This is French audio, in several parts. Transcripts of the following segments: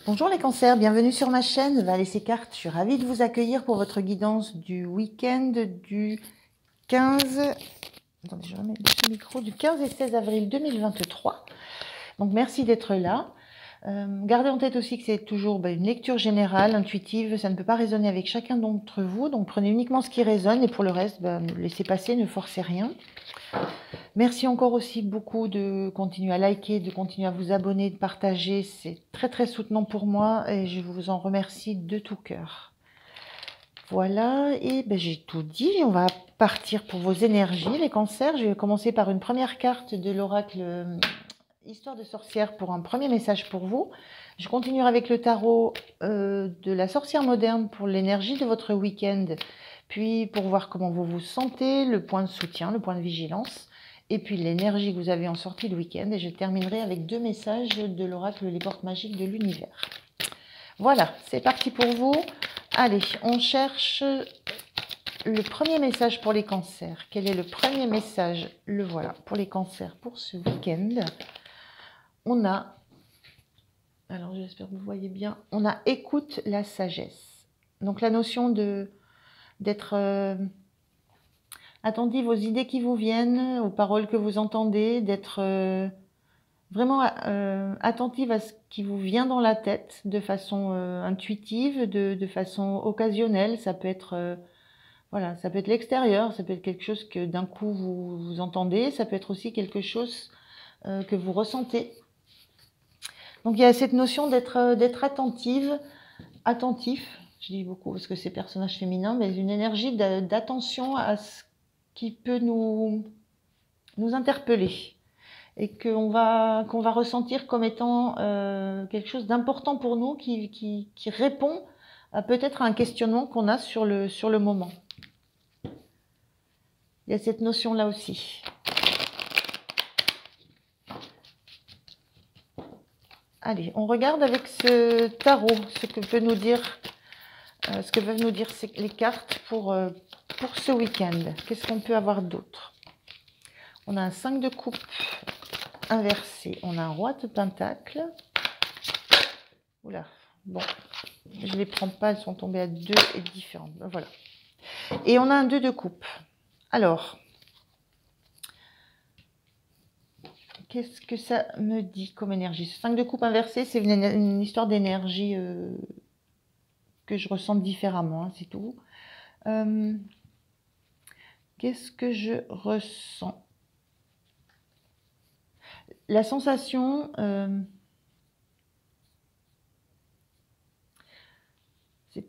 Bonjour les cancers, bienvenue sur ma chaîne Valais et Cartes. Je suis ravie de vous accueillir pour votre guidance du week-end du 15... Attendez, je remets ce micro, du 15 et 16 avril 2023. Donc merci d'être là. Gardez en tête aussi que c'est toujours une lecture générale, intuitive, ça ne peut pas résonner avec chacun d'entre vous, donc prenez uniquement ce qui résonne et pour le reste, laissez passer, ne forcez rien. Merci encore aussi beaucoup de continuer à liker, de continuer à vous abonner, de partager. C'est très très soutenant pour moi et je vous en remercie de tout cœur. Voilà, et j'ai tout dit. On va partir pour vos énergies, les cancers. Je vais commencer par une première carte de l'oracle Histoire de sorcière pour un premier message pour vous. Je continuerai avec le tarot de la sorcière moderne pour l'énergie de votre week-end. Puis pour voir comment vous vous sentez, le point de soutien, le point de vigilance. Et puis l'énergie que vous avez en sortie de week-end. Et je terminerai avec deux messages de l'oracle Les Portes Magiques de l'Univers. Voilà, c'est parti pour vous. Allez, on cherche le premier message pour les cancers. Quel est le premier message? Le voilà, pour les cancers pour ce week-end. On a, alors j'espère que vous voyez bien, on a écoute la sagesse. Donc la notion d'être attentive aux idées qui vous viennent, aux paroles que vous entendez, d'être vraiment attentive à ce qui vous vient dans la tête de façon intuitive, de façon occasionnelle. Ça peut être voilà, ça peut être l'extérieur, ça peut être quelque chose que d'un coup vous entendez, ça peut être aussi quelque chose que vous ressentez. Donc il y a cette notion d'être attentive, attentif, je dis beaucoup parce que c'est personnage féminin, mais une énergie d'attention à ce qui peut nous interpeller et qu'on va ressentir comme étant quelque chose d'important pour nous qui répond peut-être à un questionnement qu'on a sur le moment. Il y a cette notion-là aussi. Allez, on regarde avec ce tarot ce que peuvent nous dire les cartes pour ce week-end. Qu'est-ce qu'on peut avoir d'autre? On a un 5 de coupe inversé. On a un roi de pentacle. Oula, bon, je ne les prends pas, elles sont tombées à 2 et différentes. Voilà. Et on a un 2 de coupe. Alors, qu'est-ce que ça me dit comme énergie? Ce 5 de coupe inversé, c'est une histoire d'énergie que je ressens différemment, hein, c'est tout. Qu'est-ce que je ressens? La sensation...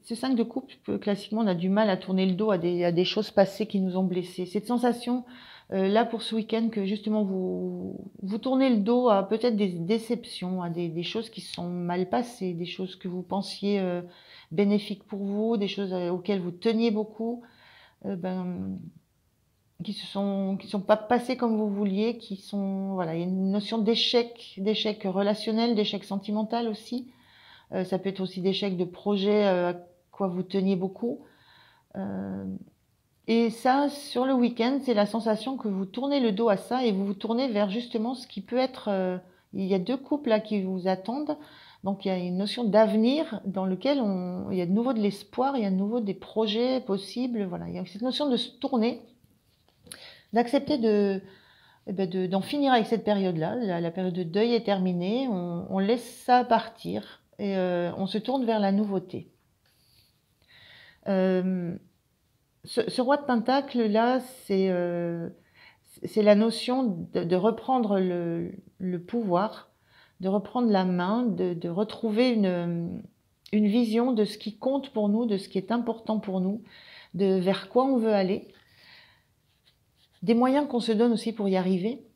ce 5 de coupe, classiquement, on a du mal à tourner le dos à des choses passées qui nous ont blessés. Cette sensation, là, pour ce week-end, que justement, vous tournez le dos à peut-être des déceptions, à des choses qui sont mal passées, des choses que vous pensiez bénéfiques pour vous, des choses auxquelles vous teniez beaucoup, qui sont pas passées comme vous vouliez, qui sont... Voilà, il y a une notion d'échec relationnel, d'échec sentimental aussi. Ça peut être aussi d'échecs de projets à quoi vous teniez beaucoup. Et ça, sur le week-end, c'est la sensation que vous tournez le dos à ça et vous vous tournez vers justement ce qui peut être... il y a deux couples là qui vous attendent. Donc il y a une notion d'avenir dans lequel il y a de nouveau de l'espoir, il y a de nouveau des projets possibles. Voilà, il y a cette notion de se tourner, d'accepter d'en finir avec cette période-là. La période de deuil est terminée, on laisse ça partir. Et on se tourne vers la nouveauté. Ce roi de pentacle là, c'est la notion de reprendre le pouvoir, de reprendre la main, de retrouver une vision de ce qui compte pour nous, de ce qui est important pour nous, de vers quoi on veut aller, des moyens qu'on se donne aussi pour y arriver.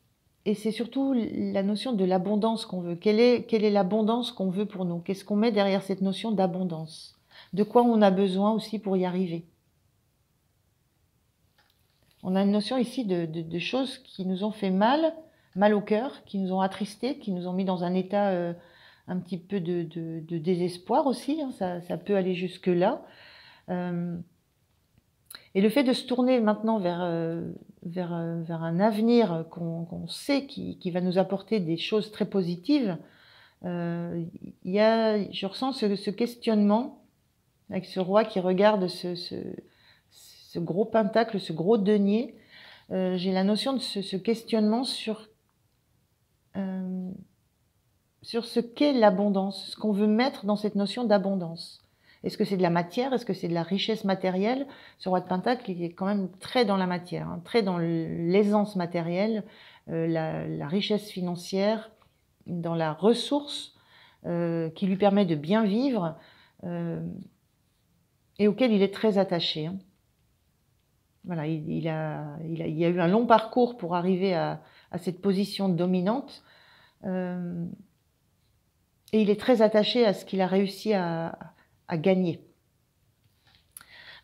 Et c'est surtout la notion de l'abondance qu'on veut. Quelle est l'abondance qu'on veut pour nous? Qu'est-ce qu'on met derrière cette notion d'abondance? De quoi on a besoin aussi pour y arriver? On a une notion ici de choses qui nous ont fait mal au cœur, qui nous ont attristés, qui nous ont mis dans un état un petit peu de désespoir aussi. Hein, ça peut aller jusque-là. Et le fait de se tourner maintenant vers un avenir qu'on sait qui va nous apporter des choses très positives, Je ressens ce questionnement avec ce roi qui regarde ce gros pentacle, ce gros denier. J'ai la notion de ce questionnement sur ce qu'est l'abondance, ce qu'on veut mettre dans cette notion d'abondance. Est-ce que c'est de la matière? Est-ce que c'est de la richesse matérielle? Ce roi de Pentacle, il est quand même très dans la matière, hein, très dans l'aisance matérielle, la richesse financière, dans la ressource qui lui permet de bien vivre et auquel il est très attaché. Hein. Voilà, il y a eu un long parcours pour arriver à cette position dominante. Et il est très attaché à ce qu'il a réussi à gagner.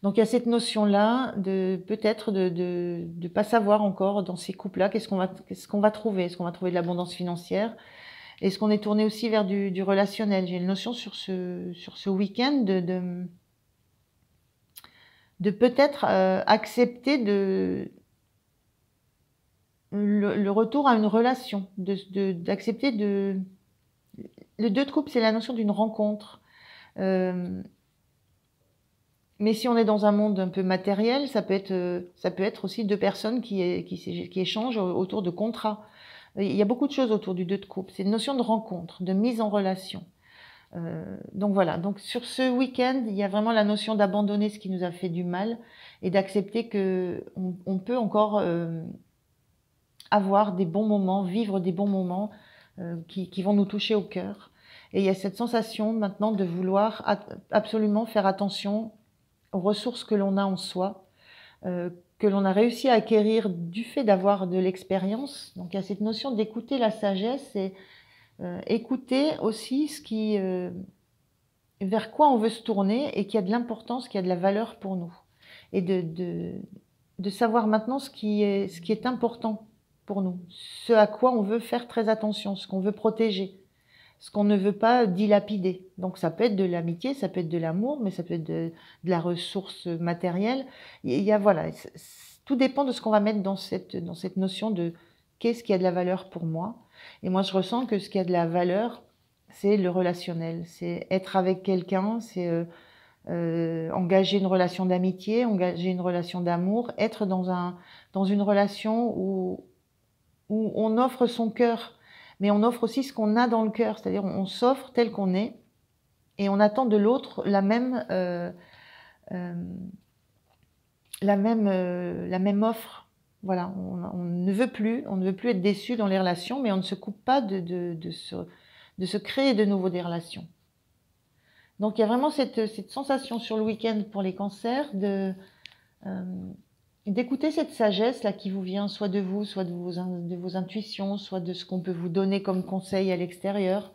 Donc il y a cette notion-là de peut-être de pas savoir encore dans ces couples-là qu'est-ce qu'on va trouver. Est-ce qu'on va trouver de l'abondance financière? Est-ce qu'on est tourné aussi vers du relationnel? J'ai une notion sur ce week-end de peut-être accepter le retour à une relation, d'accepter Le 2 de coupe, c'est la notion d'une rencontre. Mais si on est dans un monde un peu matériel, ça peut être aussi deux personnes qui échangent autour de contrats. Il y a beaucoup de choses autour du 2 de coupe. C'est une notion de rencontre, de mise en relation. Donc voilà. Donc sur ce week-end, il y a vraiment la notion d'abandonner ce qui nous a fait du mal et d'accepter que on peut encore avoir des bons moments, vivre des bons moments qui vont nous toucher au cœur. Et il y a cette sensation maintenant de vouloir absolument faire attention aux ressources que l'on a en soi, que l'on a réussi à acquérir du fait d'avoir de l'expérience. Donc il y a cette notion d'écouter la sagesse et écouter aussi vers quoi on veut se tourner et qui a de l'importance, qui a de la valeur pour nous. Et de savoir maintenant ce qui est important pour nous, ce à quoi on veut faire très attention, ce qu'on veut protéger, ce qu'on ne veut pas dilapider. Donc ça peut être de l'amitié, ça peut être de l'amour, mais ça peut être de la ressource matérielle. Voilà, tout dépend de ce qu'on va mettre dans cette notion de qu'est-ce qui a de la valeur pour moi. Et moi je ressens que ce qui a de la valeur, c'est le relationnel, c'est être avec quelqu'un, c'est engager une relation d'amitié, engager une relation d'amour, être dans une relation où on offre son cœur, mais on offre aussi ce qu'on a dans le cœur, c'est-à-dire on s'offre tel qu'on est et on attend de l'autre la même offre. Voilà, on ne veut plus être déçu dans les relations, mais on ne se coupe pas de se créer de nouveau des relations. Donc il y a vraiment cette sensation sur le week-end pour les cancers d'écouter cette sagesse là qui vous vient soit de vous, soit de vos intuitions, soit de ce qu'on peut vous donner comme conseil à l'extérieur,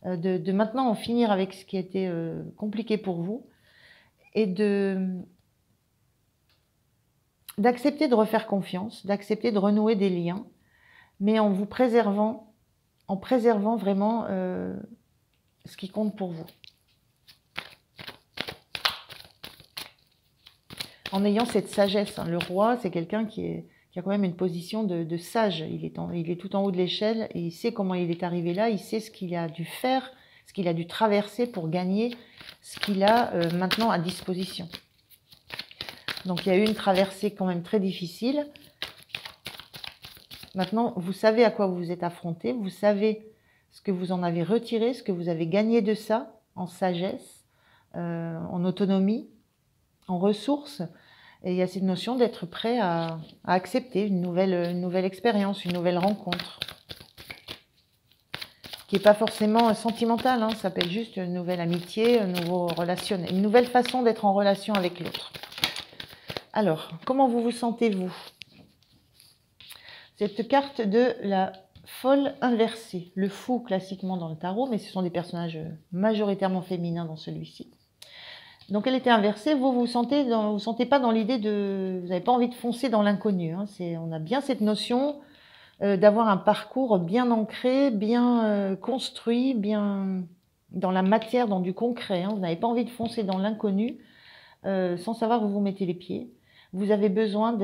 de maintenant en finir avec ce qui a été compliqué pour vous et d'accepter de refaire confiance, d'accepter de renouer des liens, mais en préservant vraiment ce qui compte pour vous. En ayant cette sagesse. Hein. Le roi, c'est quelqu'un qui a quand même une position de sage. Il est tout en haut de l'échelle et il sait comment il est arrivé là. Il sait ce qu'il a dû faire, ce qu'il a dû traverser pour gagner ce qu'il a maintenant à disposition. Donc il y a eu une traversée quand même très difficile. Maintenant, vous savez à quoi vous vous êtes affronté. Vous savez ce que vous en avez retiré, ce que vous avez gagné de ça en sagesse, en autonomie, en ressources, et il y a cette notion d'être prêt à accepter une nouvelle expérience, une nouvelle rencontre, qui n'est pas forcément sentimentale, hein, ça peut être juste une nouvelle amitié, un nouveau relationnel, une nouvelle façon d'être en relation avec l'autre. Alors, comment vous vous sentez-vous? Cette carte de la folle inversée, le fou classiquement dans le tarot, mais ce sont des personnages majoritairement féminins dans celui-ci. Donc elle était inversée, vous sentez pas dans l'idée vous n'avez pas envie de foncer dans l'inconnu. Hein, on a bien cette notion d'avoir un parcours bien ancré, bien construit, bien dans la matière, dans du concret. Hein, vous n'avez pas envie de foncer dans l'inconnu sans savoir où vous mettez les pieds. Vous avez besoin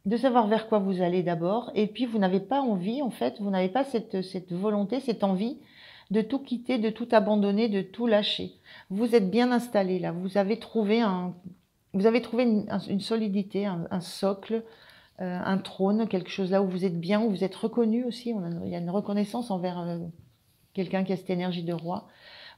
de savoir vers quoi vous allez d'abord, et puis vous n'avez pas envie, en fait, vous n'avez pas cette volonté, cette envie de tout quitter, de tout abandonner, de tout lâcher. Vous êtes bien installé là, vous avez trouvé une solidité, un socle, un trône, quelque chose là où vous êtes bien, où vous êtes reconnu aussi. Il y a une reconnaissance envers quelqu'un qui a cette énergie de roi.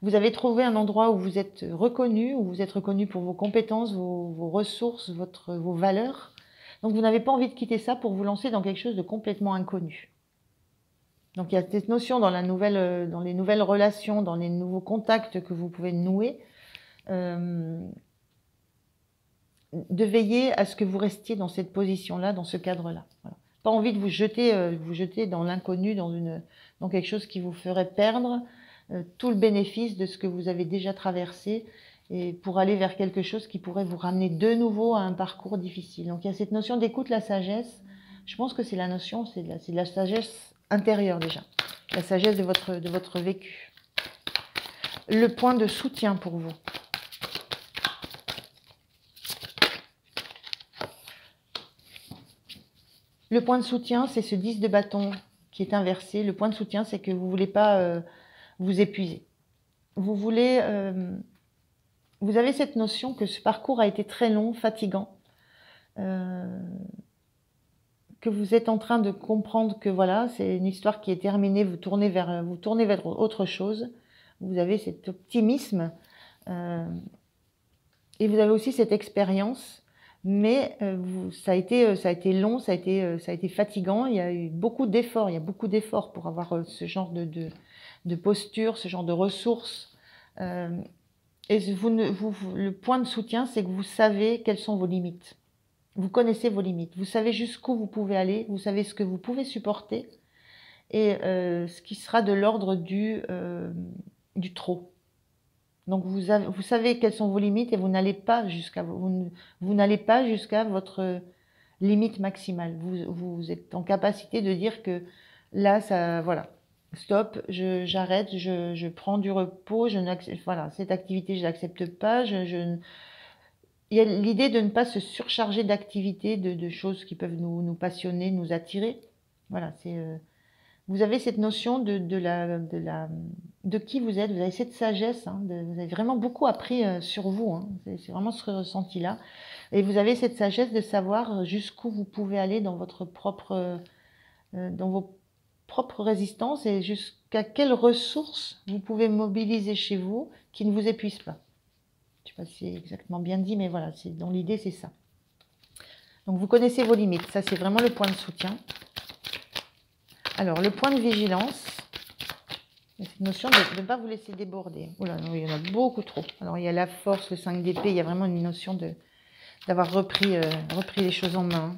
Vous avez trouvé un endroit où vous êtes reconnu pour vos compétences, vos ressources, vos valeurs. Donc vous n'avez pas envie de quitter ça pour vous lancer dans quelque chose de complètement inconnu. Donc il y a cette notion dans les nouvelles relations, dans les nouveaux contacts que vous pouvez nouer, de veiller à ce que vous restiez dans cette position-là, dans ce cadre-là. Voilà. Pas envie de vous jeter dans l'inconnu, dans quelque chose qui vous ferait perdre tout le bénéfice de ce que vous avez déjà traversé, et pour aller vers quelque chose qui pourrait vous ramener de nouveau à un parcours difficile. Donc il y a cette notion d'écoute, la sagesse. Je pense que c'est de la sagesse intérieure déjà, la sagesse de votre vécu. Le point de soutien pour vous. Le point de soutien, c'est ce 10 de bâton qui est inversé. Le point de soutien, c'est que vous ne voulez pas vous épuiser. Vous avez cette notion que ce parcours a été très long, fatigant, que vous êtes en train de comprendre que voilà, c'est une histoire qui est terminée, vous tournez vers autre chose. Vous avez cet optimisme et vous avez aussi cette expérience, mais ça a été long, ça a été fatigant. Il y a eu beaucoup d'efforts, pour avoir ce genre de posture, ce genre de ressources. Et le point de soutien, c'est que vous savez quelles sont vos limites. Vous connaissez vos limites, vous savez jusqu'où vous pouvez aller, vous savez ce que vous pouvez supporter et ce qui sera de l'ordre du trop. Donc vous savez quelles sont vos limites et vous n'allez pas jusqu'à votre limite maximale. Vous êtes en capacité de dire que là, voilà, stop, j'arrête, je prends du repos, voilà, cette activité, je l'accepte pas, il y a l'idée de ne pas se surcharger d'activités, de choses qui peuvent nous passionner, nous attirer. Voilà, vous avez cette notion de qui vous êtes. Vous avez cette sagesse. Vous avez vraiment beaucoup appris sur vous. C'est vraiment ce ressenti-là. Et vous avez cette sagesse de savoir jusqu'où vous pouvez aller dans dans vos propres résistances et jusqu'à quelles ressources vous pouvez mobiliser chez vous qui ne vous épuisent pas. Je ne sais pas si c'est exactement bien dit, mais voilà, dans l'idée, c'est ça. Donc, vous connaissez vos limites. Ça, c'est vraiment le point de soutien. Alors, le point de vigilance, c'est cette notion de ne pas vous laisser déborder. Oh là, non, il y en a beaucoup trop. Alors, il y a la force, le 5 d'épée, il y a vraiment une notion d'avoir repris les choses en main.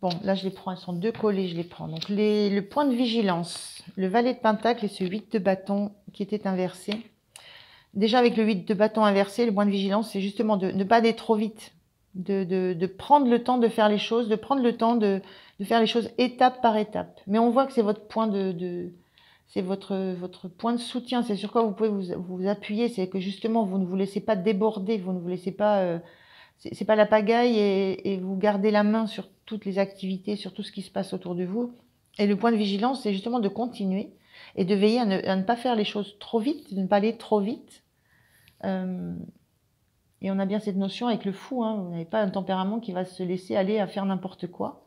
Bon, là, je les prends, elles sont deux collées, je les prends. Donc, le point de vigilance, le valet de pentacle et ce 8 de bâton qui était inversé. Déjà, avec le 8 de bâton inversé, le point de vigilance, c'est justement de ne pas aller trop vite, de prendre le temps de faire les choses, de prendre le temps de faire les choses étape par étape. Mais on voit que c'est votre point c'est votre point de soutien, c'est sur quoi vous pouvez vous appuyer, c'est que justement, vous ne vous laissez pas déborder, vous ne vous laissez pas... c'est pas la pagaille et vous gardez la main sur toutes les activités, sur tout ce qui se passe autour de vous. Et le point de vigilance, c'est justement de continuer et de veiller à ne pas faire les choses trop vite, de ne pas aller trop vite. Et on a bien cette notion avec le fou, vous n'avez pas un tempérament qui va se laisser aller à faire n'importe quoi.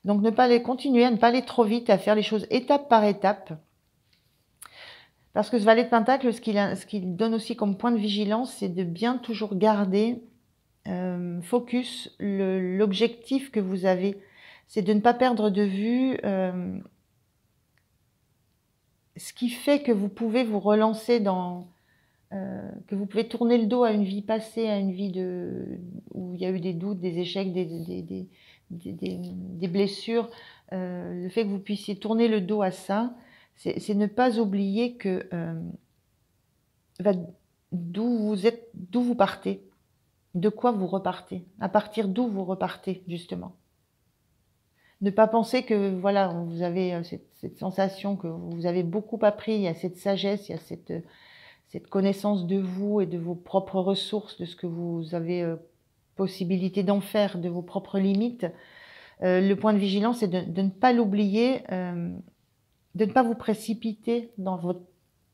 Donc continuer à ne pas aller trop vite, à faire les choses étape par étape. Parce que ce valet de pentacle, ce qu'il donne aussi comme point de vigilance, c'est de bien toujours garder focus l'objectif que vous avez. C'est de ne pas perdre de vue ce qui fait que vous pouvez vous relancer que vous pouvez tourner le dos à une vie passée, à une vie où il y a eu des doutes, des échecs, des blessures. Le fait que vous puissiez tourner le dos à ça, c'est ne pas oublier que d'où vous partez, de quoi vous repartez, à partir d'où vous repartez, justement. Ne pas penser que voilà, vous avez cette sensation que vous avez beaucoup appris, il y a cette sagesse, il y a cette connaissance de vous et de vos propres ressources, de ce que vous avez possibilité d'en faire, de vos propres limites. Le point de vigilance, c'est de ne pas l'oublier, de ne pas vous précipiter dans votre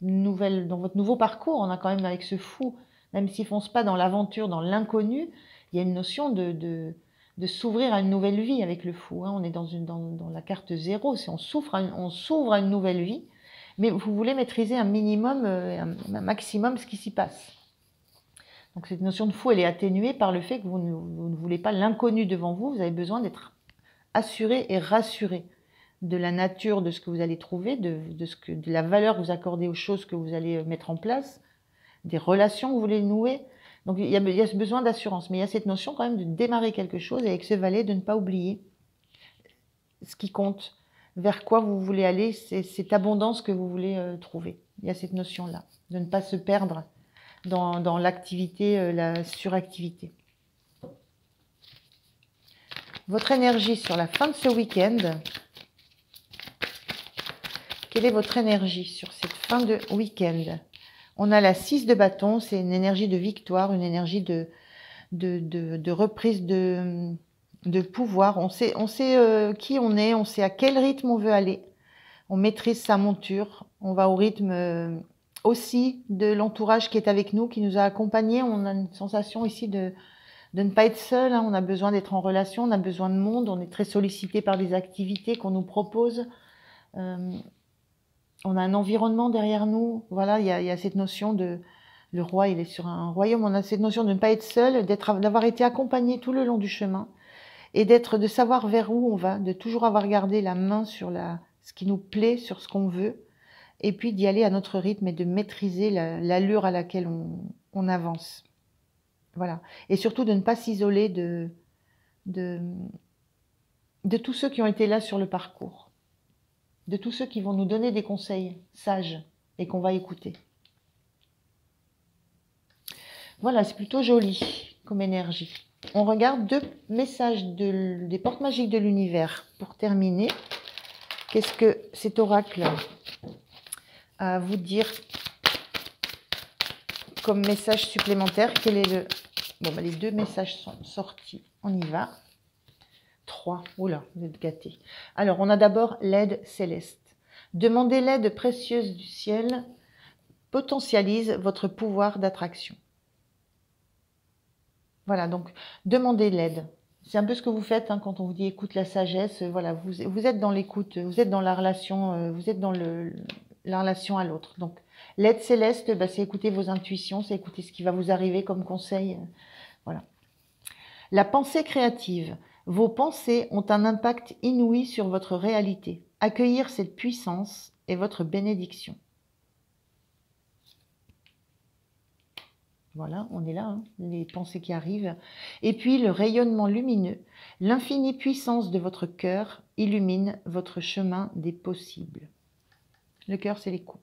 nouveau parcours. On a quand même avec ce fou, même s'il ne fonce pas dans l'aventure, dans l'inconnu, il y a une notion de s'ouvrir à une nouvelle vie avec le fou. Hein. On est dans la carte 0, on s'ouvre à une nouvelle vie, mais vous voulez maîtriser un minimum, un maximum ce qui s'y passe. Donc cette notion de fou, elle est atténuée par le fait que vous ne voulez pas l'inconnu devant vous. Vous avez besoin d'être assuré et rassuré de la nature de ce que vous allez trouver, de la valeur que vous accordez aux choses que vous allez mettre en place, des relations que vous voulez nouer. Donc il y a ce besoin d'assurance, mais il y a cette notion quand même de démarrer quelque chose et avec ce valet, de ne pas oublier ce qui compte, vers quoi vous voulez aller, c'est cette abondance que vous voulez trouver. Il y a cette notion-là, de ne pas se perdre dans l'activité, la suractivité. Votre énergie sur la fin de ce week-end. Quelle est votre énergie sur cette fin de week-end? On a la 6 de bâton, c'est une énergie de victoire, une énergie de reprise de pouvoir. On sait qui on sait à quel rythme on veut aller. On maîtrise sa monture, on va au rythme aussi de l'entourage qui est avec nous, qui nous a accompagnés. On a une sensation ici de ne pas être seul, hein. On a besoin d'être en relation, on a besoin de monde, on est très sollicité par des activités qu'on nous propose. On a un environnement derrière nous. Voilà, il y a cette notion de... Le roi, il est sur un royaume. On a cette notion de ne pas être seul, d'avoir été accompagné tout le long du chemin et de savoir vers où on va, de toujours avoir gardé la main sur ce qui nous plaît, sur ce qu'on veut, et puis d'y aller à notre rythme et de maîtriser l'allure à laquelle on avance. Voilà. Et surtout de ne pas s'isoler de tous ceux qui ont été là sur le parcours, de tous ceux qui vont nous donner des conseils sages et qu'on va écouter. Voilà, c'est plutôt joli comme énergie. On regarde 2 messages des portes magiques de l'univers pour terminer. Qu'est-ce que cet oracle a à vous dire comme message supplémentaire? Quel est le... Bon, les 2 messages sont sortis. On y va. 3. Oula, vous êtes gâtés. Alors, on a d'abord l'aide céleste. Demandez l'aide précieuse du ciel. Potentialise votre pouvoir d'attraction. Voilà, donc demandez l'aide. C'est un peu ce que vous faites hein, quand on vous dit écoute la sagesse. Voilà, vous êtes dans l'écoute, vous êtes dans la relation, vous êtes dans la relation à l'autre. Donc l'aide céleste, c'est écouter vos intuitions, c'est écouter ce qui va vous arriver comme conseil. Voilà. La pensée créative. Vos pensées ont un impact inouï sur votre réalité. Accueillir cette puissance est votre bénédiction. Voilà, on est là, hein, les pensées qui arrivent. Et puis le rayonnement lumineux, l'infinie puissance de votre cœur illumine votre chemin des possibles. Le cœur, c'est les coupes.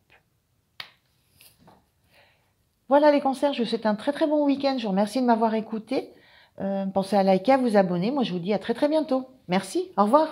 Voilà les cancers, je vous souhaite un très très bon week-end. Je vous remercie de m'avoir écouté. Pensez à liker, à vous abonner. Moi, je vous dis à très très bientôt. Merci, au revoir.